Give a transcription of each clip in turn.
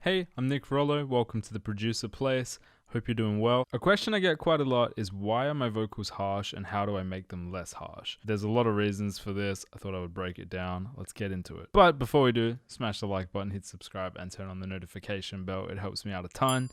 Hey, I'm Nick Rollo. Welcome to the Producer Place. Hope you're doing well. A question I get quite a lot is why are my vocals harsh and how do I make them less harsh? There's a lot of reasons for this. I thought I would break it down. Let's get into it. But before we do, smash the like button, hit subscribe, and turn on the notification bell. It helps me out a ton.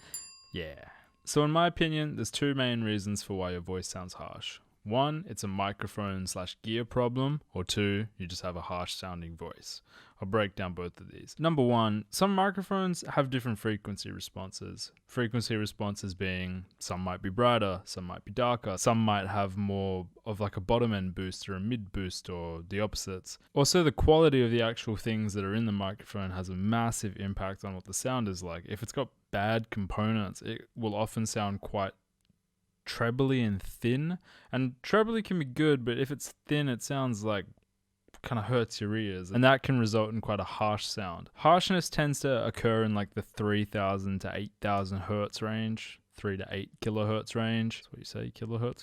Yeah. So in my opinion, there's two main reasons for why your voice sounds harsh. One, it's a microphone/gear problem, or two, you just have a harsh sounding voice. I'll break down both of these. Number one, some microphones have different frequency responses. Frequency responses being some might be brighter, some might be darker, some might have more of like a bottom end boost or a mid boost or the opposites. Also, the quality of the actual things that are in the microphone has a massive impact on what the sound is like. If it's got bad components, it will often sound quite trebly and thin, and trebly can be good, but if it's thin it sounds like kind of hurts your ears, and that can result in quite a harsh sound. Harshness tends to occur in like the 3000 to 8000 hertz range, 3 to 8 kilohertz range. That's what you say, kilohertz?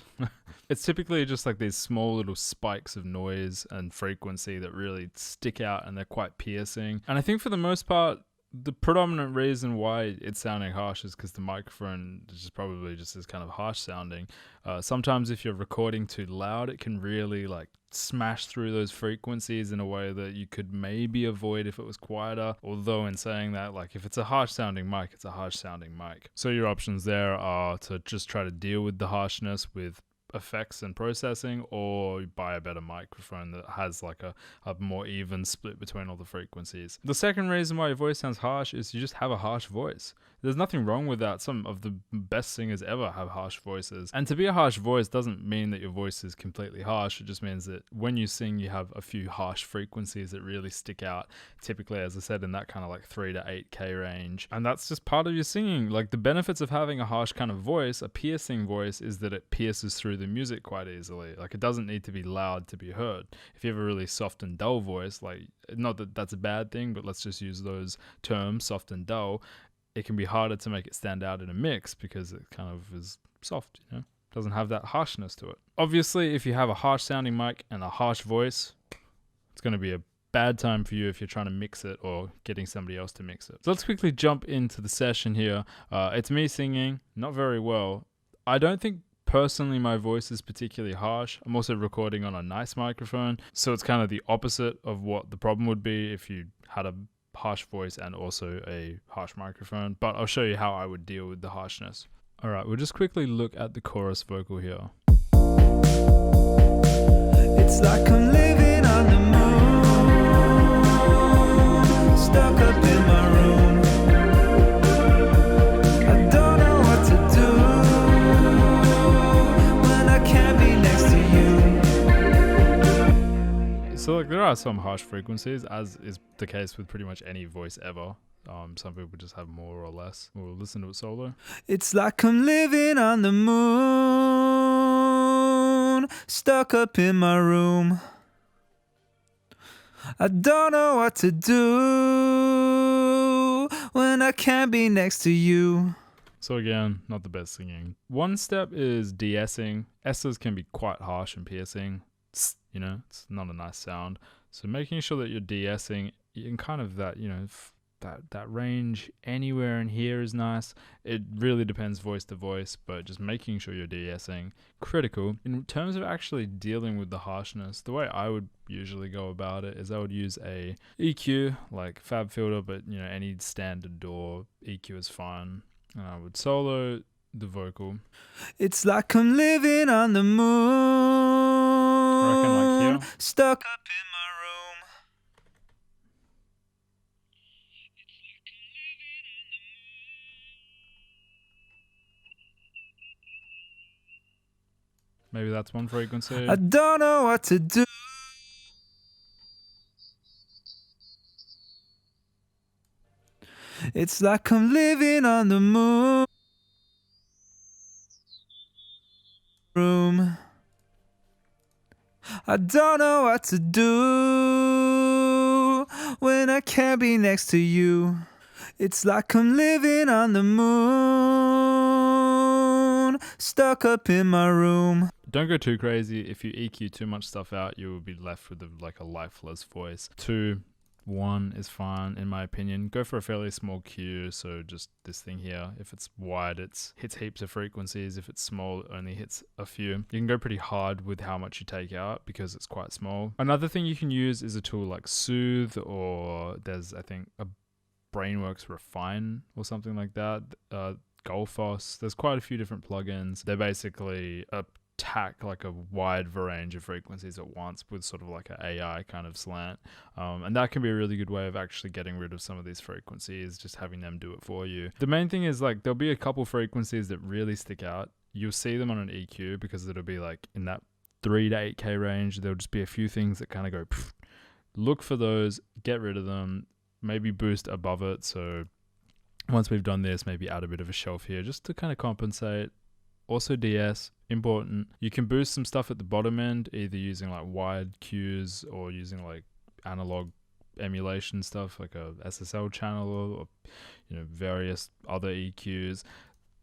It's typically just like these small little spikes of noise and frequency that really stick out, and they're quite piercing. And I think for the most part, the predominant reason why it's sounding harsh is because the microphone is probably just as kind of harsh sounding. Sometimes if you're recording too loud, it can really like smash through those frequencies in a way that you could maybe avoid if it was quieter. Although in saying that, like if it's a harsh sounding mic, it's a harsh sounding mic. So your options there are to just try to deal with the harshness with effects and processing, or buy a better microphone that has like a more even split between all the frequencies. The second reason why your voice sounds harsh is you just have a harsh voice. There's nothing wrong with that. Some of the best singers ever have harsh voices. And to be a harsh voice doesn't mean that your voice is completely harsh. It just means that when you sing, you have a few harsh frequencies that really stick out. Typically, as I said, in that kind of like 3 to 8K range. And that's just part of your singing. Like the benefits of having a harsh kind of voice, a piercing voice, is that it pierces through the music quite easily. Like it doesn't need to be loud to be heard. If you have a really soft and dull voice, like not that that's a bad thing, but let's just use those terms, soft and dull, it can be harder to make it stand out in a mix because it kind of is soft, you know, doesn't have that harshness to it. Obviously, if you have a harsh sounding mic and a harsh voice, it's going to be a bad time for you if you're trying to mix it or getting somebody else to mix it. So let's quickly jump into the session here. It's me singing, not very well. I don't think personally my voice is particularly harsh. I'm also recording on a nice microphone, so it's kind of the opposite of what the problem would be if you had a harsh voice and also a harsh microphone, but I'll show you how I would deal with the harshness. Alright, we'll just quickly look at the chorus vocal here. It's like I'm living on the moon, stuck up in my room. I don't know what to do when I can't be next to you. So like there are some harsh frequencies, as is the case with pretty much any voice ever. Some people just have more or less. We'll listen to it solo. It's like I'm living on the moon, stuck up in my room. I don't know what to do when I can't be next to you. So again, not the best singing. One step is de-essing. S's can be quite harsh and piercing. You know, it's not a nice sound. So making sure that you're de-essing in kind of that, you know, that range anywhere in here is nice. It really depends voice to voice, but just making sure you're de-essing, critical. In terms of actually dealing with the harshness, the way I would usually go about it is I would use a EQ, like Fab Filter, but you know, any standard DAW EQ is fine. And I would solo the vocal. It's like I'm living on the moon, I reckon like here. stuck up in my room. Maybe that's one frequency. I don't know what to do. It's like I'm living on the moon. I don't know what to do when I can't be next to you. It's like I'm living on the moon, stuck up in my room. Don't go too crazy. If you EQ too much stuff out, you will be left with like a lifeless voice. 2, one is fine in my opinion. Go for a fairly small Q, so just this thing here. If it's wide, it hits heaps of frequencies. If it's small, it only hits a few. You can go pretty hard with how much you take out because it's quite small. Another thing you can use is a tool like Soothe, or there's, I think, a Brainworks Refine or something like that. Golfos. There's quite a few different plugins. They basically attack like a wide range of frequencies at once with sort of like an AI kind of slant. And that can be a really good way of actually getting rid of some of these frequencies, just having them do it for you. The main thing is like there'll be a couple frequencies that really stick out. You'll see them on an EQ because it'll be like in that 3 to 8K range. There'll just be a few things that kind of go, pff. Look for those, get rid of them, maybe boost above it. So once we've done this, maybe add a bit of a shelf here just to kind of compensate. Also DS, important. You can boost some stuff at the bottom end, either using like wide cues or using like analog emulation stuff like a SSL channel or various other EQs.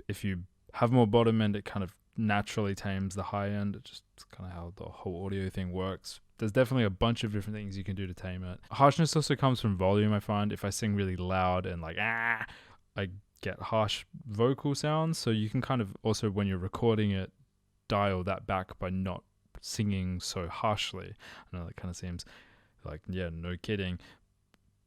If you have more bottom end, it kind of naturally tames the high end. It's just kind of how the whole audio thing works. There's definitely a bunch of different things you can do to tame it. Harshness also comes from volume, I find. If I sing really loud and like, I get harsh vocal sounds. So you can kind of also, when you're recording it, dial that back by not singing so harshly. I know that kind of seems like, yeah, no kidding.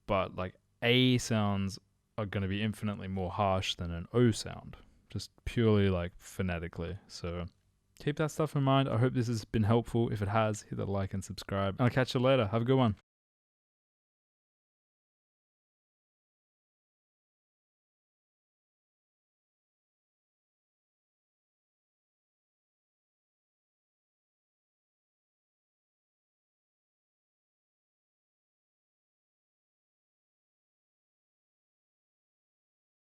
But like A sounds are going to be infinitely more harsh than an O sound, just purely like phonetically. So keep that stuff in mind. I hope this has been helpful. If it has, hit the like and subscribe. I'll catch you later. Have a good one.